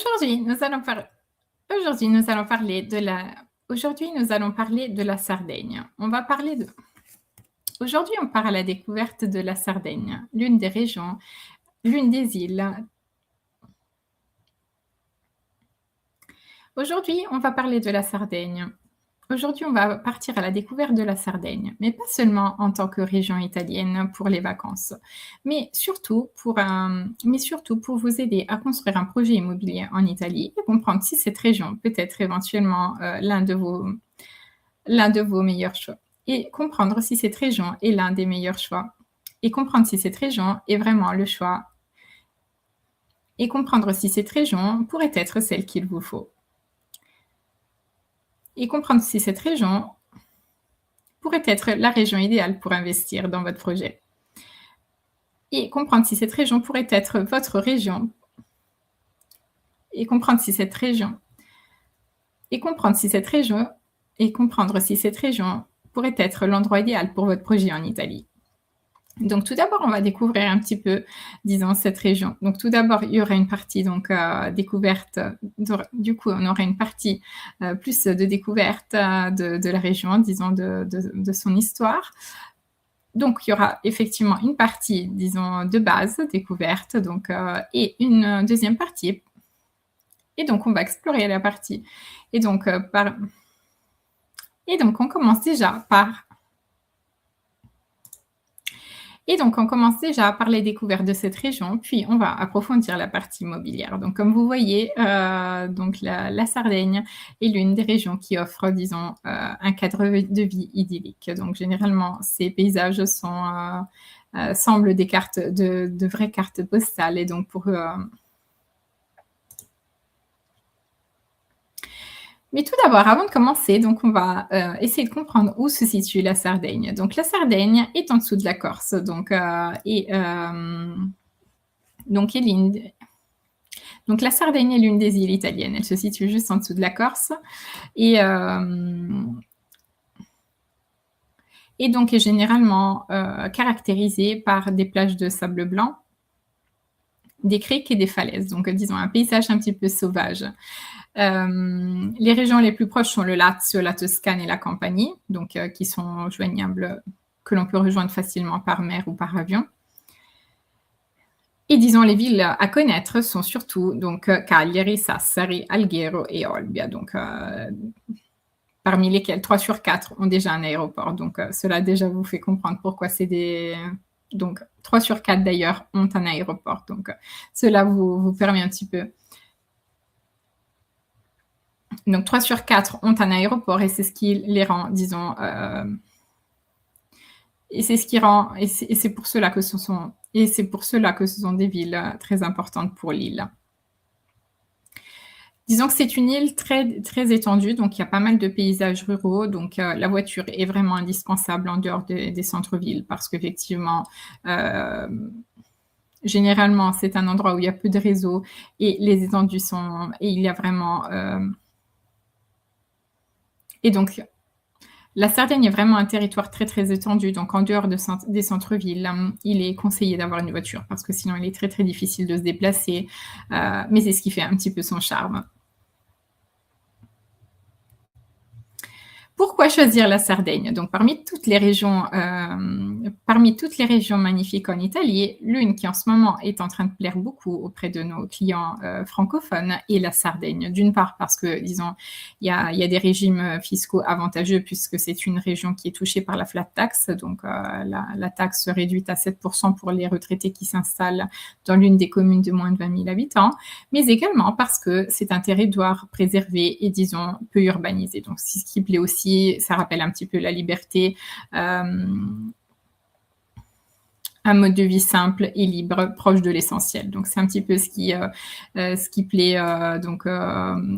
Aujourd'hui, nous allons par aujourd'hui, nous allons parler de la aujourd'hui, nous allons parler de la Sardaigne. On va parler de Aujourd'hui, on part à la découverte de la Sardaigne, l'une des îles. Aujourd'hui, on va parler de la Sardaigne. Aujourd'hui, on va partir à la découverte de la Sardaigne, mais pas seulement en tant que région italienne pour les vacances, mais surtout pour vous aider à construire un projet immobilier en Italie et comprendre si cette région peut être éventuellement l'un de vos meilleurs choix. Et comprendre si cette région est l'un des meilleurs choix. Et comprendre si cette région est vraiment le choix. Et comprendre si cette région pourrait être celle qu'il vous faut. Et comprendre si cette région pourrait être la région idéale pour investir dans votre projet. Et comprendre si cette région pourrait être votre région. Et comprendre si cette région. Et comprendre si cette région. Et comprendre si cette région pourrait être l'endroit idéal pour votre projet en Italie. Donc tout d'abord, on va découvrir un petit peu, disons, cette région. Donc tout d'abord, il y aura une partie découverte. Du coup, on aura une partie plus de découverte de la région, disons, de son histoire. Donc il y aura effectivement une partie, disons, de base, découverte, et une deuxième partie. Et donc on va explorer la partie. Et donc on commence déjà par les découvertes de cette région, puis on va approfondir la partie immobilière. Donc, comme vous voyez, la Sardaigne est l'une des régions qui offre, disons, un cadre de vie idyllique. Donc, généralement, ces paysages semblent des cartes de vraies cartes postales. Et donc, Mais tout d'abord, avant de commencer, donc on va essayer de comprendre où se situe la Sardaigne. Donc la Sardaigne est en dessous de la Corse, donc la Sardaigne est l'une des îles italiennes. Elle se situe juste en dessous de la Corse et donc est généralement caractérisée par des plages de sable blanc, des criques et des falaises. Donc disons un paysage un petit peu sauvage. Les régions les plus proches sont le Lazio, la Toscane et la Campanie, donc qui sont joignables, que l'on peut rejoindre facilement par mer ou par avion. Et disons les villes à connaître sont surtout donc Cagliari, Sassari, Alghero et Olbia, donc parmi lesquelles 3 sur 4 ont déjà un aéroport. Donc cela déjà vous fait comprendre pourquoi c'est des... Donc 3 sur 4 d'ailleurs ont un aéroport. Donc cela vous permet un petit peu... Donc 3 sur 4 ont un aéroport et c'est ce qui les rend, disons... et c'est pour cela que ce sont des villes très importantes pour l'île. Disons que c'est une île très, très étendue, donc il y a pas mal de paysages ruraux, donc la voiture est vraiment indispensable en dehors des centres-villes parce qu'effectivement, généralement, c'est un endroit où il y a peu de réseaux et les étendues sont... Et il y a vraiment... Et donc, la Sardaigne est vraiment un territoire très, très étendu. Donc, en dehors des centres-villes, il est conseillé d'avoir une voiture parce que sinon, il est très, très difficile de se déplacer. Mais c'est ce qui fait un petit peu son charme. Pourquoi choisir la Sardaigne? Donc, parmi toutes les régions magnifiques en Italie, l'une qui en ce moment est en train de plaire beaucoup auprès de nos clients francophones est la Sardaigne. D'une part parce que, disons, il y a des régimes fiscaux avantageux puisque c'est une région qui est touchée par la flat tax, donc la taxe réduite à 7% pour les retraités qui s'installent dans l'une des communes de moins de 20 000 habitants, mais également parce que c'est un territoire préservé et, disons, peu urbanisé. Donc, c'est ce qui plaît aussi. Ça rappelle un petit peu la liberté, un mode de vie simple et libre, proche de l'essentiel. Donc, c'est un petit peu ce qui plaît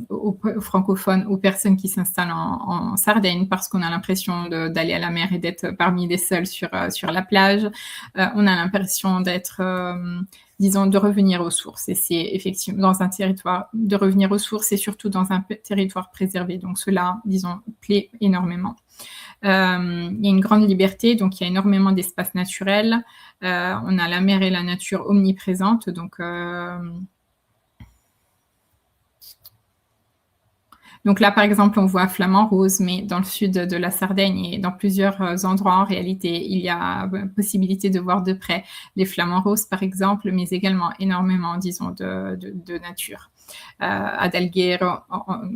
aux francophones, aux personnes qui s'installent en Sardaigne, parce qu'on a l'impression d'aller à la mer et d'être parmi les seuls sur la plage. On a l'impression d'être... disons, de revenir aux sources. Et c'est effectivement dans un territoire de revenir aux sources et surtout dans un territoire préservé. Donc cela, disons, plaît énormément. Il y a une grande liberté, donc il y a énormément d'espaces naturels. On a la mer et la nature omniprésentes, donc Donc là, par exemple, on voit flamant rose, mais dans le sud de la Sardaigne et dans plusieurs endroits, en réalité, il y a possibilité de voir de près les flamants roses, par exemple, mais également énormément, disons, de nature. Ad Alghero,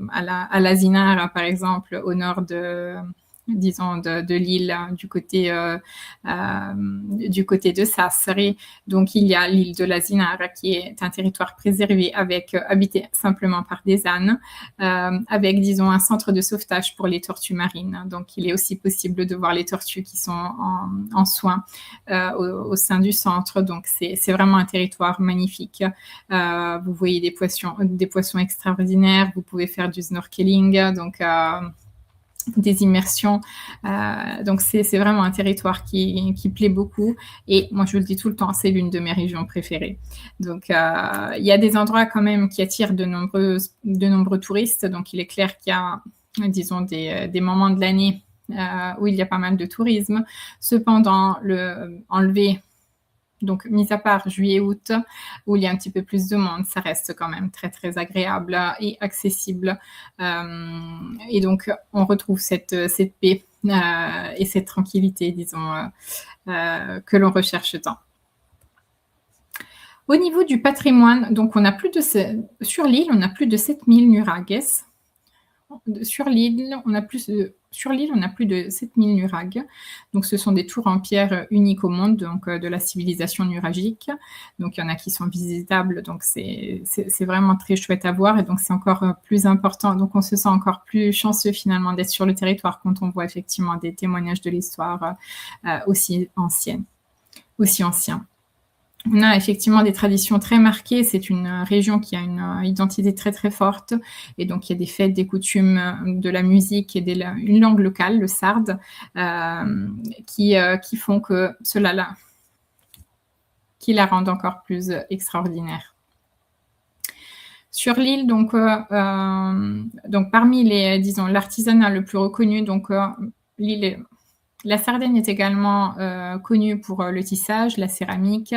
à l'Asinara, par exemple, au nord disons, de l'île du côté de Sassari. Donc, il y a l'île de l'Asinara qui est un territoire préservé habité simplement par des ânes, avec, disons, un centre de sauvetage pour les tortues marines. Donc, il est aussi possible de voir les tortues qui sont en soins au sein du centre. Donc, c'est vraiment un territoire magnifique. Vous voyez des poissons extraordinaires. Vous pouvez faire du snorkeling. Donc, des immersions. Donc, c'est vraiment un territoire qui plaît beaucoup. Et moi, je vous le dis tout le temps, c'est l'une de mes régions préférées. Donc, il y a des endroits quand même qui attirent de nombreux touristes. Donc, il est clair qu'il y a, disons, des moments de l'année où il y a pas mal de tourisme. Cependant, enlever, donc, mis à part juillet-août, où il y a un petit peu plus de monde, ça reste quand même très, très agréable et accessible. Et donc, on retrouve cette paix et cette tranquillité, disons, que l'on recherche tant. Au niveau du patrimoine, donc sur l'île, on a plus de 7000 nuragues. Sur l'île, on a plus de 7000 nuragues. Donc, ce sont des tours en pierre uniques au monde, donc de la civilisation nuragique. Donc, il y en a qui sont visitables. Donc, c'est vraiment très chouette à voir. Et donc, c'est encore plus important. Donc, on se sent encore plus chanceux finalement d'être sur le territoire quand on voit effectivement des témoignages de l'histoire aussi anciens. On a effectivement des traditions très marquées. C'est une région qui a une identité très, très forte. Et donc, il y a des fêtes, des coutumes, de la musique et une langue locale, le sarde, qui font que qui la rendent encore plus extraordinaire. Sur l'île, donc parmi disons, l'artisanat le plus reconnu, donc la Sardaigne est également connue pour le tissage, la céramique,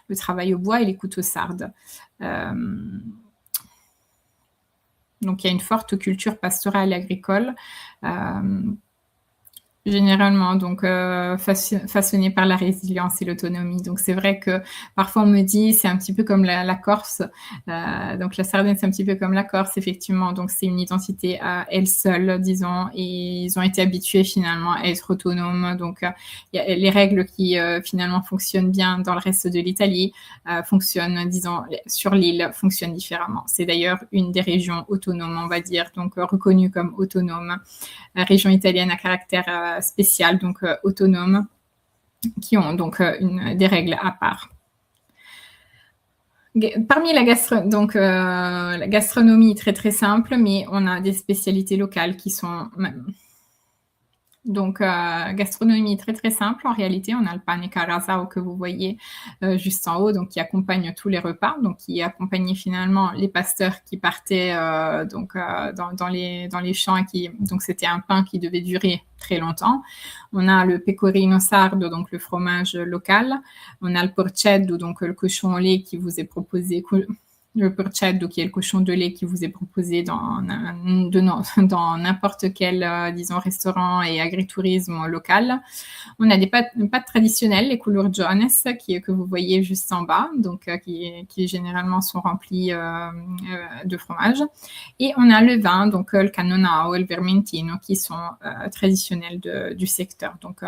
le travail au bois et les couteaux sardes. Donc, il y a une forte culture pastorale et agricole, généralement, donc façonnée par la résilience et l'autonomie. Donc, c'est vrai que parfois on me dit c'est un petit peu comme la Corse. Donc, la Sardaigne, c'est un petit peu comme la Corse, effectivement. Donc, c'est une identité à elle seule, disons, et ils ont été habitués finalement à être autonomes. Donc, les règles qui finalement fonctionnent bien dans le reste de l'Italie fonctionnent, disons, sur l'île, fonctionnent différemment. C'est d'ailleurs une des régions autonomes, on va dire, donc reconnue comme autonome. Région italienne à caractère spécial, donc autonome, qui ont donc des règles à part. Parmi la gastronomie très très simple, mais on a des spécialités locales qui sont donc gastronomie très très simple. En réalité, on a le pane carasau que vous voyez juste en haut, donc qui accompagne tous les repas, donc qui accompagnait finalement les pasteurs qui partaient dans les champs et donc c'était un pain qui devait durer très longtemps. On a le pecorino sardo, donc le fromage local. On a le porceddu, donc le cochon au lait qui vous est proposé. Le porceddu, qui est le cochon de lait qui vous est proposé dans n'importe quel, disons, restaurant et agritourisme local. On a des pâtes traditionnelles, les culurgiones, que vous voyez juste en bas, donc qui généralement sont remplies de fromage. Et on a le vin, donc le cannonau et le vermentino, qui sont traditionnels du secteur. Donc,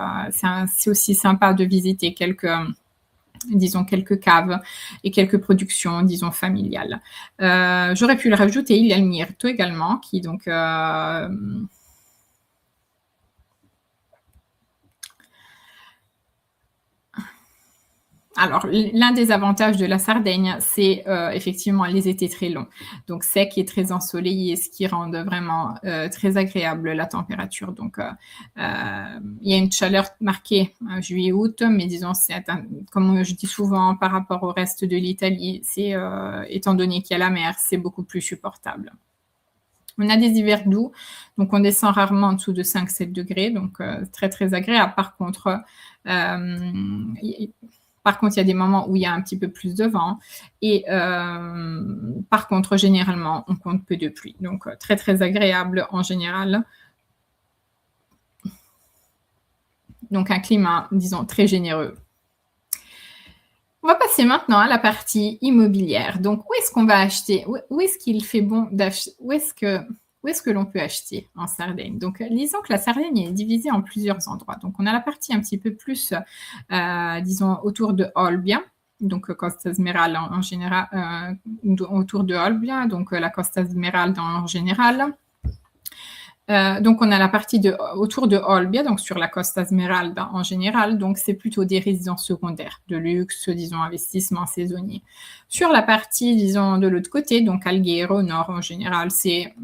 c'est aussi sympa de visiter quelques caves et quelques productions, disons, familiales. J'aurais pu le rajouter, il y a le mirto également, qui donc... Alors, l'un des avantages de la Sardaigne, c'est effectivement les étés très longs, donc secs et très ensoleillés, ce qui rend vraiment très agréable la température. Donc, il y a une chaleur marquée juillet-août, mais disons, comme je dis souvent par rapport au reste de l'Italie, étant donné qu'il y a la mer, c'est beaucoup plus supportable. On a des hivers doux, donc on descend rarement en dessous de 5-7 degrés, donc très très agréable. Par contre, Par contre, il y a des moments où il y a un petit peu plus de vent et par contre, généralement, on compte peu de pluie. Donc, très, très agréable en général. Donc, un climat, disons, très généreux. On va passer maintenant à la partie immobilière. Donc, où est-ce qu'on va acheter? Où est-ce qu'il fait bon d'acheter? Où est-ce que l'on peut acheter en Sardaigne? Donc, disons que la Sardaigne est divisée en plusieurs endroits. Donc, on a la partie un petit peu plus, disons, autour de Olbia, donc Costa Smeralda en général, autour de Olbia, donc la Costa Smeralda en général. Donc on a la partie autour de Olbia, donc sur la Costa Smeralda en général, donc c'est plutôt des résidences secondaires, de luxe, disons investissement saisonnier. Sur la partie, disons, de l'autre côté, donc Alghero, nord en général, c'est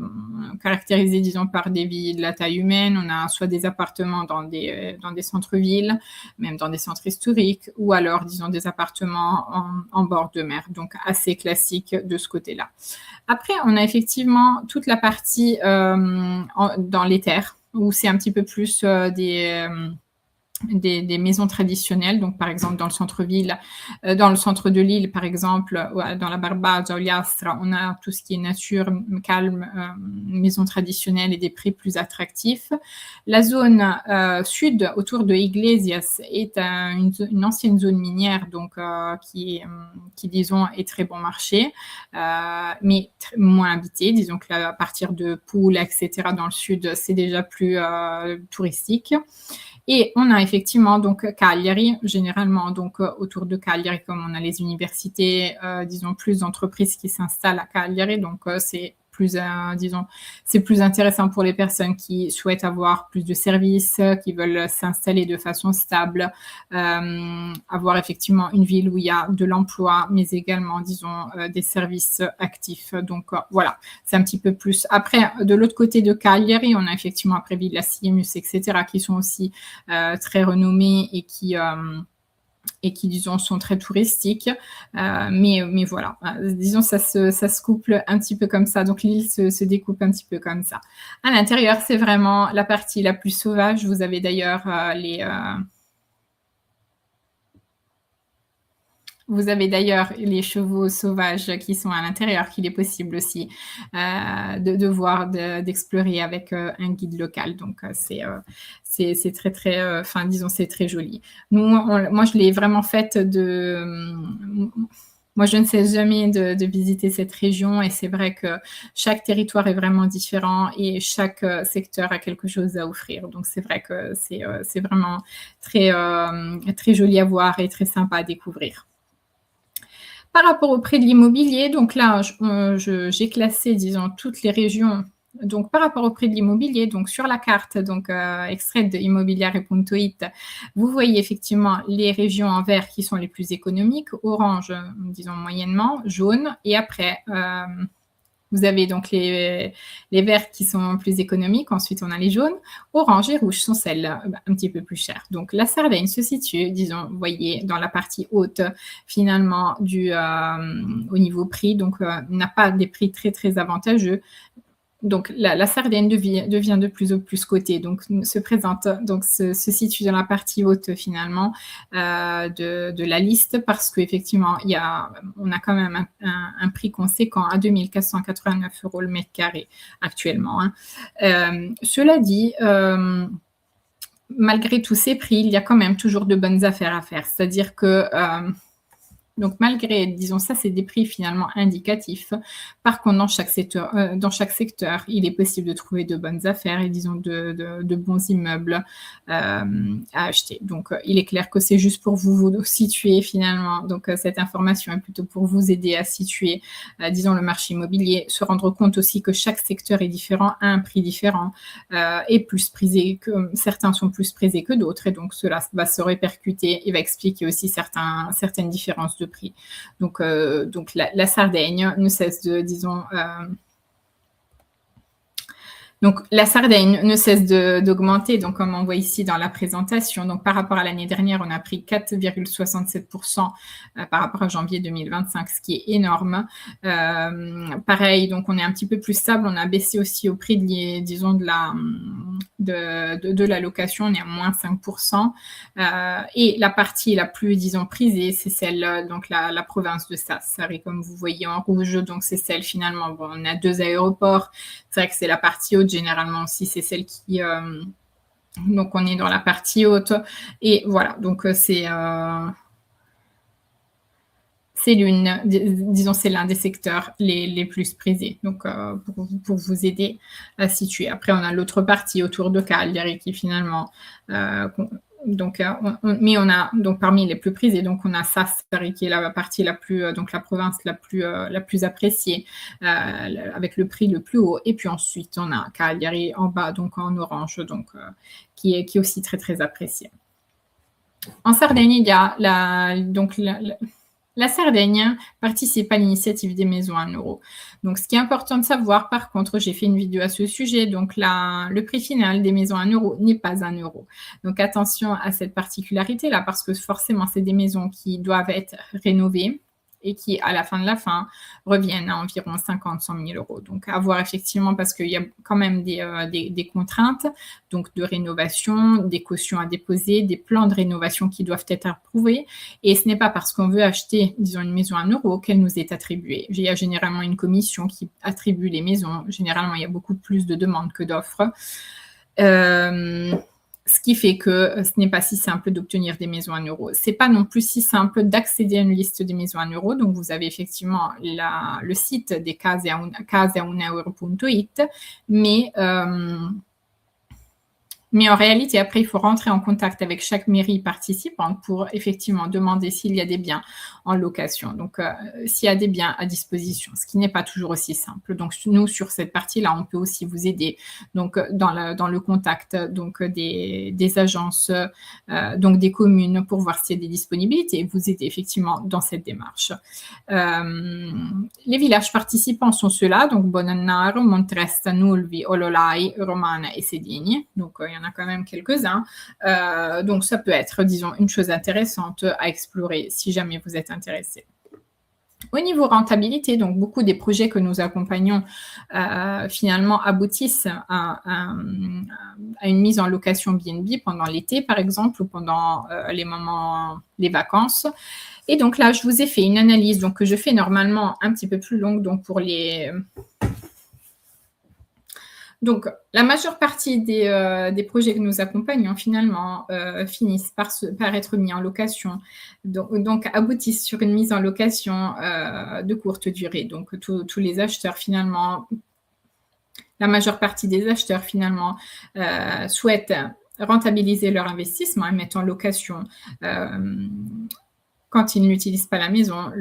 caractérisé, disons, par des villes à taille humaine. On a soit des appartements dans des centres-villes, même dans des centres historiques, ou alors, disons, des appartements en bord de mer, donc assez classique de ce côté-là. Après, on a effectivement toute la partie dans les terres, où c'est un petit peu plus des maisons traditionnelles, donc par exemple dans le centre-ville, dans le centre de l'île, par exemple, dans la Barbagia, Ogliastra, on a tout ce qui est nature, calme, maisons traditionnelles et des prix plus attractifs. La zone sud, autour de Iglesias, est une ancienne zone minière, donc qui, disons, est très bon marché, mais moins habitée. Disons que là, à partir de Pula, etc., dans le sud, c'est déjà plus touristique. Et on a effectivement donc Cagliari, généralement donc autour de Cagliari, comme on a les universités, disons plus d'entreprises qui s'installent à Cagliari, donc c'est plus, disons, c'est plus intéressant pour les personnes qui souhaitent avoir plus de services, qui veulent s'installer de façon stable, avoir effectivement une ville où il y a de l'emploi, mais également, disons, des services actifs. Donc voilà, c'est un petit peu plus. Après, de l'autre côté de Cagliari, on a effectivement après Villa Siemus, etc., qui sont aussi très renommés et qui, disons, sont très touristiques. Mais voilà, disons, ça se couple un petit peu comme ça. Donc, l'île se découpe un petit peu comme ça. À l'intérieur, c'est vraiment la partie la plus sauvage. Vous avez d'ailleurs les chevaux sauvages qui sont à l'intérieur, qu'il est possible aussi de voir, d'explorer avec un guide local. Donc, c'est très, très, enfin, disons, c'est très joli. Moi, je l'ai vraiment faite moi, je ne cesse jamais de visiter cette région et c'est vrai que chaque territoire est vraiment différent et chaque secteur a quelque chose à offrir. Donc, c'est vrai que c'est vraiment très, très joli à voir et très sympa à découvrir. Par rapport au prix de l'immobilier, donc là, j'ai classé, disons, toutes les régions. Donc, par rapport au prix de l'immobilier, donc sur la carte, donc extraite de Immobiliare.it, vous voyez effectivement les régions en vert qui sont les plus économiques, orange, disons moyennement, jaune, et après, vous avez donc les verts qui sont plus économiques, ensuite on a les jaunes, orange et rouge sont celles un petit peu plus chères. Donc la Sardaigne se situe, disons, vous voyez, dans la partie haute finalement au niveau prix, donc n'a pas des prix très très avantageux. Donc la Sardaigne devient de plus en plus cotée, donc se situe dans la partie haute finalement de la liste parce qu'effectivement on a quand même un prix conséquent à 2 489 € le mètre carré actuellement. Cela dit, malgré tous ces prix, il y a quand même toujours de bonnes affaires à faire, c'est-à-dire que donc malgré, disons, ça, c'est des prix finalement indicatifs. Par contre, dans chaque secteur, il est possible de trouver de bonnes affaires et, disons, de bons immeubles à acheter. Donc, il est clair que c'est juste pour vous situer finalement. Donc, cette information est plutôt pour vous aider à situer, disons, le marché immobilier, se rendre compte aussi que chaque secteur est différent, a un prix différent, et plus prisé certains sont plus prisés que d'autres. Et donc, cela va se répercuter et va expliquer aussi certaines différences de prix. Donc la Sardaigne ne cesse de, disons, Donc la Sardaigne ne cesse d'augmenter, donc comme on voit ici dans la présentation. Donc par rapport à l'année dernière, on a pris 4,67% par rapport à janvier 2025, ce qui est énorme. Pareil, donc on est un petit peu plus stable. On a baissé aussi au prix disons de la location, on est à moins 5%. Et la partie la plus, disons, prisée, c'est celle, donc la province de Sassari, comme vous voyez en rouge. Donc c'est celle finalement, bon, on a 2 aéroports. C'est vrai que c'est la partie haute, généralement aussi, c'est celle qui... donc on est dans la partie haute. Et voilà, donc c'est disons, c'est l'un des secteurs les plus prisés, donc pour vous aider à situer. Après, on a l'autre partie autour de Cagliari qui finalement, donc, mais on a donc parmi les plus prisés, donc on a Sassari qui est la partie la plus, donc la province la plus appréciée, avec le prix le plus haut. Et puis ensuite, on a Cagliari en bas, donc en orange, donc qui est aussi très très apprécié. En Sardaigne, il y a la Sardaigne participe à l'initiative des maisons à 1 euro. Donc, ce qui est important de savoir, par contre, j'ai fait une vidéo à ce sujet, donc le prix final des maisons à 1 euro n'est pas 1 euro. Donc, attention à cette particularité-là, parce que forcément, c'est des maisons qui doivent être rénovées et qui, à la fin de la fin, reviennent à environ 50-100 000 euros. Donc, à voir effectivement, parce qu'il y a quand même des contraintes, donc de rénovation, des cautions à déposer, des plans de rénovation qui doivent être approuvés. Et ce n'est pas parce qu'on veut acheter, disons, une maison à 1 euro qu'elle nous est attribuée. Il y a généralement une commission qui attribue les maisons. Généralement, il y a beaucoup plus de demandes que d'offres. Ce qui fait que ce n'est pas si simple d'obtenir des maisons à 1 euro. Ce n'est pas non plus si simple d'accéder à une liste des maisons à 1 euro. Donc, vous avez effectivement le site des caseauneuro.it, mais en réalité, après, il faut rentrer en contact avec chaque mairie participante pour effectivement demander s'il y a des biens en location. Donc, s'il y a des biens à disposition, ce qui n'est pas toujours aussi simple. Donc, nous, sur cette partie-là, on peut aussi vous aider donc, dans le contact donc, des agences, donc des communes pour voir s'il y a des disponibilités et vous aider effectivement dans cette démarche. Les villages participants sont ceux-là, donc Bonannaro, Montresta, Nulvi, Ololai, Romana et Sedigni. Donc, il y en a quand même quelques-uns. Donc, ça peut être, disons, une chose intéressante à explorer si jamais vous êtes intéressé. Au niveau rentabilité, donc beaucoup des projets que nous accompagnons finalement aboutissent à une mise en location BNB pendant l'été, par exemple, ou pendant les vacances. Et donc là, je vous ai fait une analyse donc, que je fais normalement un petit peu plus longue donc pour les... Donc, la majeure partie des projets que nous accompagnons, finalement, finissent par être mis en location, donc aboutissent sur une mise en location de courte durée. Donc, tous les acheteurs, finalement, la majeure partie des acheteurs, finalement, souhaitent rentabiliser leur investissement et mettre en location, quand ils n'utilisent pas la maison,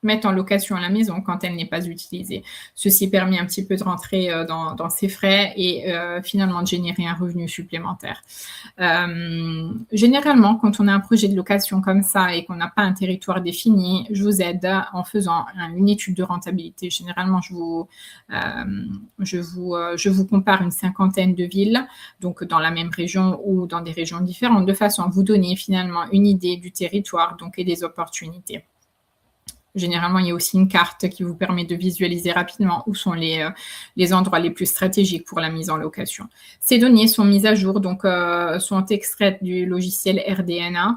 mettre en location à la maison quand elle n'est pas utilisée. Ceci permet un petit peu de rentrer dans ses frais et finalement de générer un revenu supplémentaire. Généralement, quand on a un projet de location comme ça et qu'on n'a pas un territoire défini, je vous aide en faisant une étude de rentabilité. Généralement, je vous compare une cinquantaine de villes, donc dans la même région ou dans des régions différentes, de façon à vous donner finalement une idée du territoire donc, et des opportunités. Généralement, il y a aussi une carte qui vous permet de visualiser rapidement où sont les endroits les plus stratégiques pour la mise en location. Ces données sont mises à jour, donc sont extraites du logiciel RDNA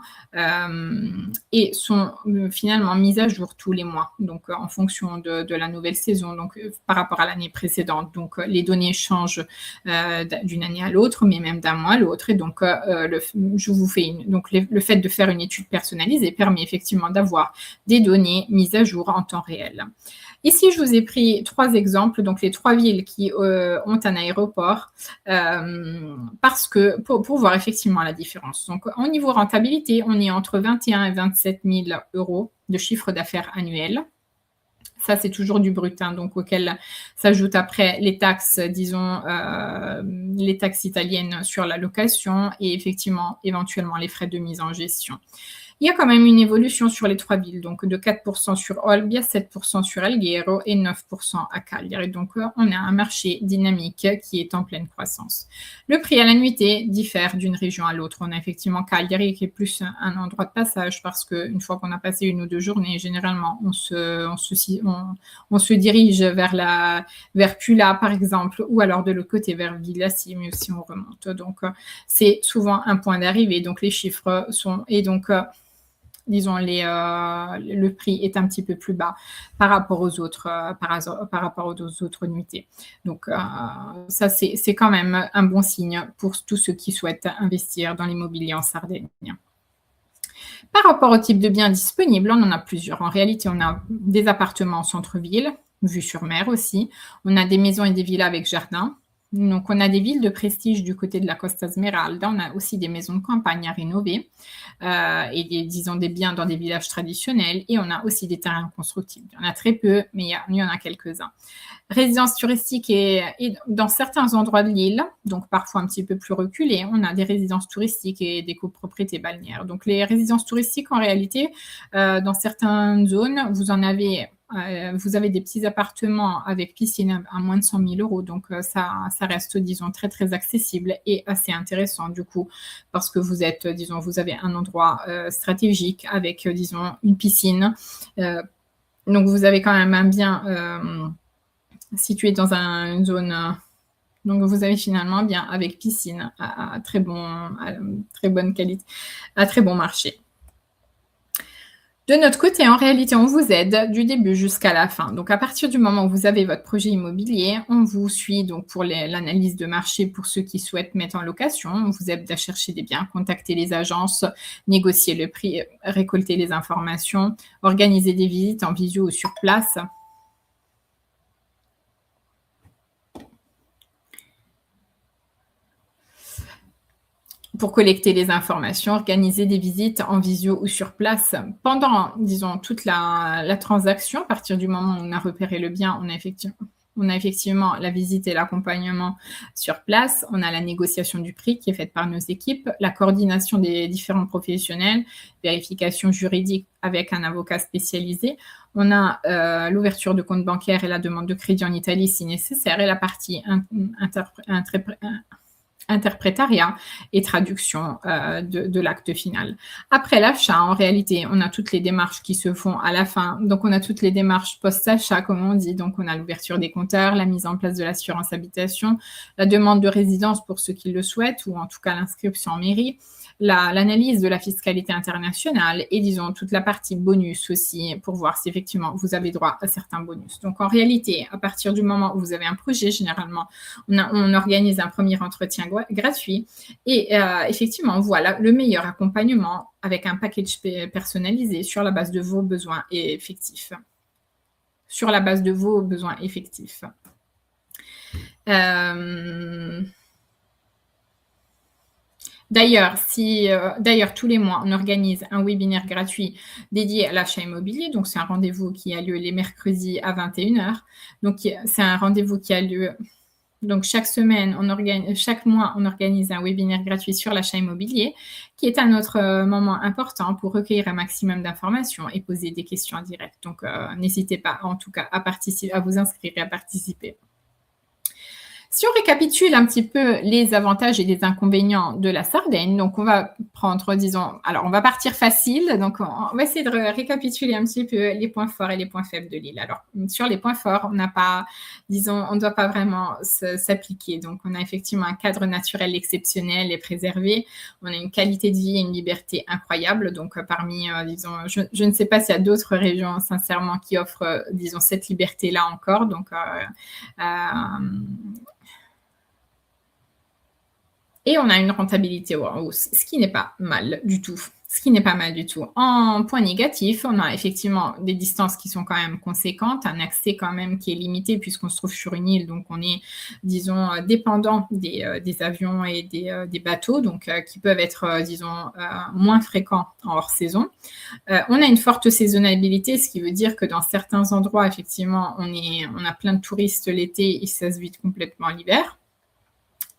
et sont finalement mises à jour tous les mois, donc en fonction de la nouvelle saison, donc par rapport à l'année précédente. Donc, les données changent d'une année à l'autre, mais même d'un mois à l'autre. Et donc, je vous fais le fait de faire une étude personnalisée permet effectivement d'avoir des données mises à jour en temps réel. Ici, je vous ai pris 3 exemples, donc les 3 villes qui ont un aéroport, parce que pour voir effectivement la différence. Donc, au niveau rentabilité, on est entre 21 et 27 000 euros de chiffre d'affaires annuel. Ça, c'est toujours du brut, hein, donc auquel s'ajoutent après les taxes, disons, les taxes italiennes sur la location et effectivement, éventuellement, les frais de mise en gestion. Il y a quand même une évolution sur les 3 villes, donc de 4% sur Olbia, 7% sur Alghero et 9% à Cagliari. Donc, on a un marché dynamique qui est en pleine croissance. Le prix à la nuitée diffère d'une région à l'autre. On a effectivement Cagliari qui est plus un endroit de passage parce qu'une fois qu'on a passé 1 ou 2 journées, généralement, on se dirige vers Pula, par exemple, ou alors de l'autre côté vers Villassi, mais aussi on remonte. Donc, c'est souvent un point d'arrivée. Donc, les chiffres sont... Et donc, disons, le prix est un petit peu plus bas par rapport aux autres, par rapport aux autres nuitées. Donc, ça, c'est quand même un bon signe pour tous ceux qui souhaitent investir dans l'immobilier en Sardaigne. Par rapport au type de biens disponibles, on en a plusieurs. En réalité, on a des appartements en centre-ville, vue sur mer aussi. On a des maisons et des villas avec jardin. Donc, on a des villes de prestige du côté de la Costa Smeralda. On a aussi des maisons de campagne à rénover et disons des biens dans des villages traditionnels. Et on a aussi des terrains constructibles. Il y en a très peu, mais il y en a quelques-uns. Résidences touristiques et dans certains endroits de l'île, donc parfois un petit peu plus reculés, on a des résidences touristiques et des copropriétés balnéaires. Donc, les résidences touristiques, en réalité, dans certaines zones, vous avez des petits appartements avec piscine à moins de 100 000 euros. Donc, ça reste, disons, très, très accessible et assez intéressant, du coup, parce que vous avez un endroit stratégique avec, disons, une piscine. Donc, vous avez quand même un bien situé dans une zone... donc, vous avez finalement un bien avec piscine à très bonne qualité, à très bon marché. De notre côté, en réalité, on vous aide du début jusqu'à la fin. Donc, à partir du moment où vous avez votre projet immobilier, on vous suit donc pour l'analyse de marché pour ceux qui souhaitent mettre en location. On vous aide à chercher des biens, contacter les agences, négocier le prix, récolter les informations, organiser des visites en visio ou sur place. Pour collecter les informations, organiser des visites en visio ou sur place. Pendant, disons, toute la transaction, à partir du moment où on a repéré le bien, on a effectivement la visite et l'accompagnement sur place. On a la négociation du prix qui est faite par nos équipes, la coordination des différents professionnels, vérification juridique avec un avocat spécialisé. On a l'ouverture de compte bancaire et la demande de crédit en Italie si nécessaire, et la partie interprétariat et traduction de l'acte final. Après l'achat, en réalité, on a toutes les démarches qui se font à la fin. Donc, on a toutes les démarches post-achat, comme on dit. Donc, on a l'ouverture des compteurs, la mise en place de l'assurance habitation, la demande de résidence pour ceux qui le souhaitent, ou en tout cas l'inscription en mairie, l'analyse de la fiscalité internationale et, disons, toute la partie bonus aussi pour voir si effectivement vous avez droit à certains bonus. Donc, en réalité, à partir du moment où vous avez un projet, généralement, on organise un premier entretien gratuit et effectivement, voilà le meilleur accompagnement avec un package personnalisé sur la base de vos besoins effectifs. Sur la base de vos besoins effectifs. D'ailleurs, tous les mois, on organise un webinaire gratuit dédié à l'achat immobilier. Donc, c'est un rendez-vous qui a lieu les mercredis à 21h. Donc, c'est un rendez-vous qui a lieu... Donc, chaque mois, on organise un webinaire gratuit sur l'achat immobilier, qui est un autre moment important pour recueillir un maximum d'informations et poser des questions en direct. Donc, n'hésitez pas, en tout cas, à vous inscrire et à participer. Si on récapitule un petit peu les avantages et les inconvénients de la Sardaigne, donc on va prendre, disons, alors on va partir facile, donc on va essayer de récapituler un petit peu les points forts et les points faibles de l'île. Alors, sur les points forts, on ne doit pas vraiment s'appliquer. Donc, on a effectivement un cadre naturel exceptionnel et préservé. On a une qualité de vie et une liberté incroyable. Donc, disons, je ne sais pas s'il y a d'autres régions, sincèrement, qui offrent, disons, cette liberté-là encore. Donc, et on a une rentabilité en hausse, ce qui n'est pas mal du tout. En point négatif, on a effectivement des distances qui sont quand même conséquentes, un accès quand même qui est limité puisqu'on se trouve sur une île, donc on est, disons, dépendant des avions et des bateaux, donc qui peuvent être, disons, moins fréquents en hors saison. On a une forte saisonnalité, ce qui veut dire que dans certains endroits, effectivement, on a plein de touristes l'été et ça se vide complètement l'hiver.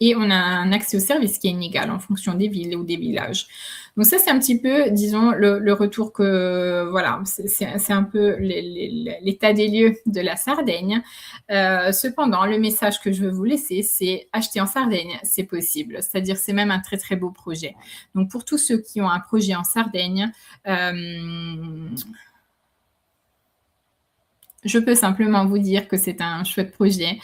et on a un accès aux services qui est inégal en fonction des villes ou des villages. Donc ça, c'est un petit peu, disons, le retour que voilà, c'est un peu l'état des lieux de la Sardaigne. Cependant, le message que je veux vous laisser, c'est acheter en Sardaigne, c'est possible. C'est-à-dire, c'est même un très, très beau projet. Donc pour tous ceux qui ont un projet en Sardaigne, je peux simplement vous dire que c'est un chouette projet.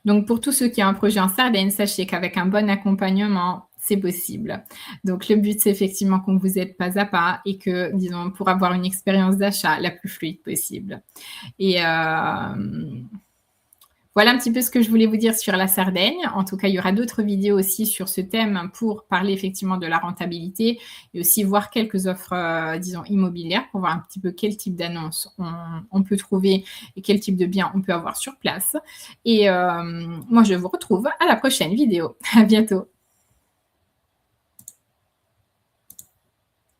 Donc pour tous ceux qui ont un projet en Sardaigne, sachez qu'avec un bon accompagnement, c'est possible. Donc le but, c'est effectivement qu'on vous aide pas à pas et que, disons, pour avoir une expérience d'achat la plus fluide possible. Et voilà un petit peu ce que je voulais vous dire sur la Sardaigne. En tout cas, il y aura d'autres vidéos aussi sur ce thème pour parler effectivement de la rentabilité et aussi voir quelques offres, disons, immobilières pour voir un petit peu quel type d'annonce on peut trouver et quel type de bien on peut avoir sur place. Et moi, je vous retrouve à la prochaine vidéo. À bientôt.